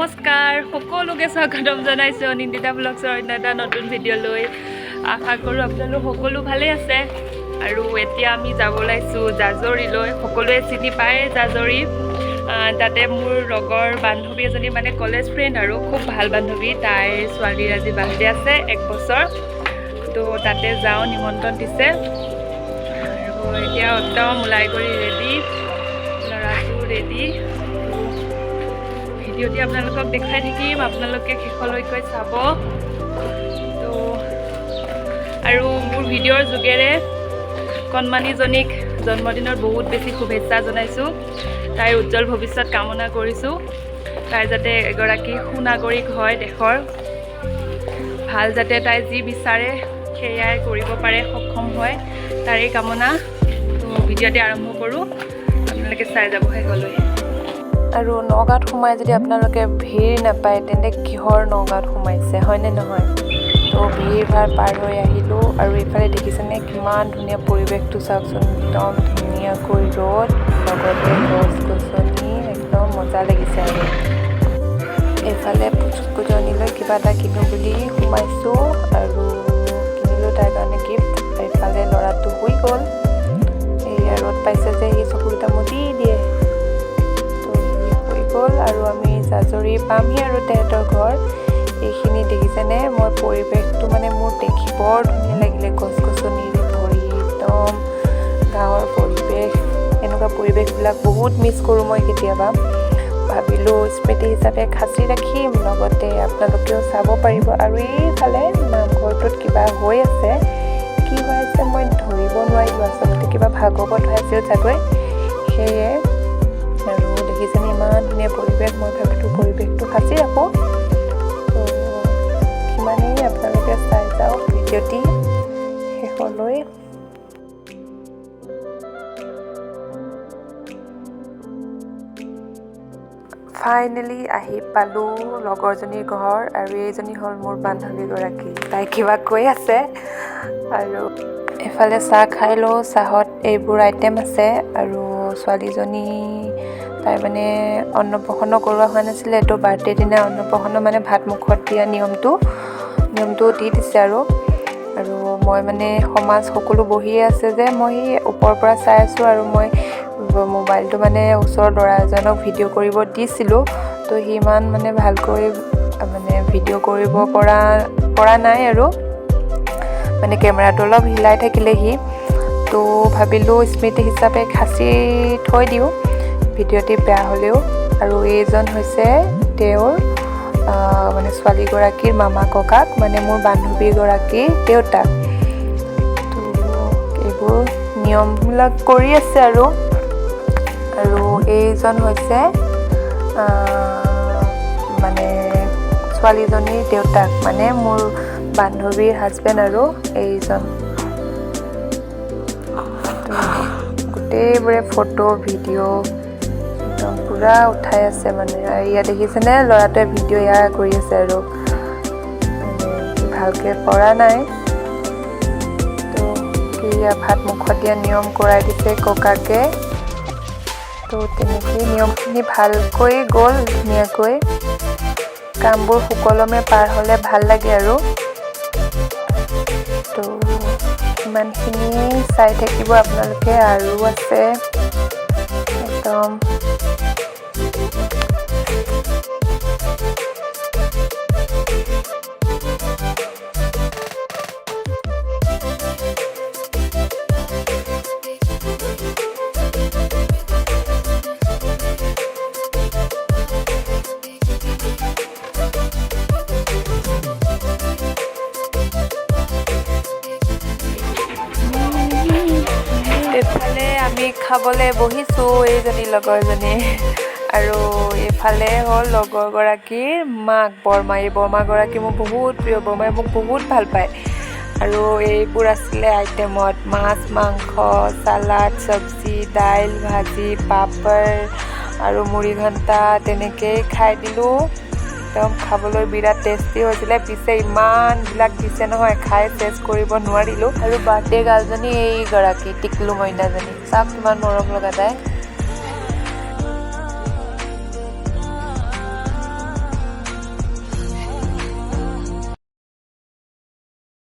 নমস্কাৰ সকলোকে স্বাগতম জনাইছোঁ অনিন্দিতা ব্লগছৰ অন্য এটা নতুন ভিডিঅ' লৈ আশা কৰোঁ আপোনালোক সকলো ভালে আছে আৰু এতিয়া আমি যাব ওলাইছোঁ জাজৰীলৈ সকলোৱে চিনি পায় জাজৰী তাতে মোৰ লগৰ বান্ধৱী এজনী মানে কলেজ ফ্ৰেণ্ড আৰু খুব ভাল বান্ধৱী তাইৰ ছোৱালীৰ আজি বাৰ্থডে আছে 1 বছৰ তো তাতে যাওঁ নিমন্ত্ৰণ দিছে আৰু এতিয়া একদম ওলাই কৰি ৰেডি ল'ৰাটো ৰেডি ভিডিঅ'টি আপোনালোকক দেখাই থাকিম আপোনালোকে শেষলৈকৈ চাব তো আৰু মোৰ ভিডিঅ'ৰ যোগেৰে কণমানিজনীক জন্মদিনৰ বহুত বেছি শুভেচ্ছা জনাইছোঁ তাইৰ উজ্জ্বল ভৱিষ্যত কামনা কৰিছোঁ তাই যাতে এগৰাকী সুনাগৰিক হয় দেশৰ ভাল যাতে তাই যি বিচাৰে সেয়াই কৰিব পাৰে সক্ষম হয় তাৰে কামনা তো ভিডিঅ'টি আৰম্ভ কৰোঁ আপোনালোকে চাই যাব শেষলৈ আৰু নগাঁৱত সোমাই যদি আপোনালোকে ভিৰ নাপায় তেন্তে কিহৰ নগাঁৱত সোমাইছে হয়নে নহয় তো ভিৰ ভাৰ পাৰ হৈ আহিলোঁ আৰু এইফালে দেখিছেনে কিমান ধুনীয়া পৰিৱেশটো চাওকচোন একদম ধুনীয়াকৈ ৰ'দ লগতে গছ গছনি একদম মজা লাগিছে আৰু এইফালে পুজনীলৈ কিবা এটা কিনো বুলি সোমাইছোঁ আৰু কিনিলোঁ তাৰ কাৰণে গিফ্ট এইফালে ল'ৰাটো শুই গ'ল এয়া ৰ'দ পাইছে যে সি চকুকেইটা মুদি দিয়ে গ'ল আৰু আমি জাজৰী পামহি আৰু তেহেঁতৰ ঘৰ এইখিনি দেখিছেনে মই পৰিৱেশটো মানে মোৰ দেখি বৰ ধুনীয়া লাগিলে গছ গছনিৰে ভৰি একদম গাঁৱৰ পৰিৱেশ এনেকুৱা পৰিৱেশবিলাক বহুত মিছ কৰোঁ মই কেতিয়াবা ভাবিলোঁ স্মৃতি হিচাপে সাঁচি ৰাখিম লগতে আপোনালোকেও চাব পাৰিব আৰু এইফালে নামঘৰটোত কিবা হৈ আছে কি হৈ আছে মই ধৰিব নোৱাৰিলোঁ আচলতে কিবা ভাগৱত হৈ আছিল চাগৈ সেয়ে আৰু দেখিছেনে ইমান ধুনীয়া পৰিৱেশ মই ভাবিলোঁ পৰিৱেশটো সাঁচি ৰাখোঁ তো সিমানেই আপোনালোকে চাই যাওক ভিডিঅ'টি শেষলৈ ফাইনেলি আহি পালোঁ লগৰজনীৰ ঘৰ আৰু এইজনী হ'ল মোৰ বান্ধৱীগৰাকী তাই কিবা কৈ আছে আৰু এফালে চাহ খাই লওঁ চাহত এইবোৰ আইটেম আছে আৰু ছোৱালীজনী তাই মানে অন্নপ্ৰসন্ন কৰোৱা হোৱা নাছিলে এইটো বাৰ্থডে দিনা অন্নপ্ৰসন্ন মানে ভাত মুখত দিয়া নিয়মটো দি দিছে আৰু মই মানে সমাজ সকলো বহিয়ে আছে যে মই ওপৰৰ পৰা চাই আছোঁ আৰু মই মোবাইলটো মানে ওচৰৰ ল'ৰা এজনক ভিডিঅ' কৰিব দিছিলোঁ তো সি ইমান মানে ভালকৈ মানে ভিডিঅ' কৰিব পৰা নাই আৰু মানে কেমেৰাটো অলপ হিলাই থাকিলে সি তো ভাবিলোঁ স্মৃতি হিচাপে সাঁচি থৈ দিওঁ ভিডিঅ'টি বেয়া হ'লেও আৰু এইজন হৈছে তেওঁৰ মানে ছোৱালীগৰাকীৰ মামা ককাক মানে মোৰ বান্ধৱীগৰাকীৰ দেউতাক তো এইবোৰ নিয়মবিলাক কৰি আছে আৰু এইজন হৈছে মানে ছোৱালীজনীৰ দেউতাক মানে মোৰ বান্ধৱীৰ হাজবেণ্ড আৰু এইজন গোটেইবোৰে ফটো ভিডিঅ' একদম পূৰা উঠাই আছে মানে ইয়াত দেখিছেনে ল'ৰাটোৱে ভিডিঅ' এয়া কৰি আছে আৰু ভালকৈ কৰা নাই তো এয়া ভাত মুখত দিয়া নিয়ম কৰাই দিছে ককাকে তো তেনেকেই নিয়মখিনি ভালকৈ গ'ল ধুনীয়াকৈ কামবোৰ সুকলমে পাৰ হ'লে ভাল লাগে আৰু তো ইমানখিনি চাই থাকিব আপোনালোকে আৰু আছে একদম এইফালে আমি খাবলৈ বহিছোঁ এইজনী লগৰজনী আৰু এইফালে হ'ল লগৰগৰাকীৰ মাক বৰমা এই বৰমাগৰাকী মোৰ বহুত প্ৰিয় বৰমাই মোক বহুত ভাল পায় আৰু এইবোৰ আছিলে আইটেমত মাছ মাংস চালাড চব্জি দাইল ভাজি পাপৰ আৰু মুড়ি ঘণ্টা তেনেকৈয়ে খাই দিলোঁ একদম খাবলৈ বিৰাট টেষ্টি হৈছিলে পিছে ইমানবিলাক দিছে নহয় খাই চেছ কৰিব নোৱাৰিলোঁ আৰু বাৰ্থডে গাৰ্লজনী এইগৰাকী টিকলু মইনাজনী চাওক কিমান মৰম লগা তাই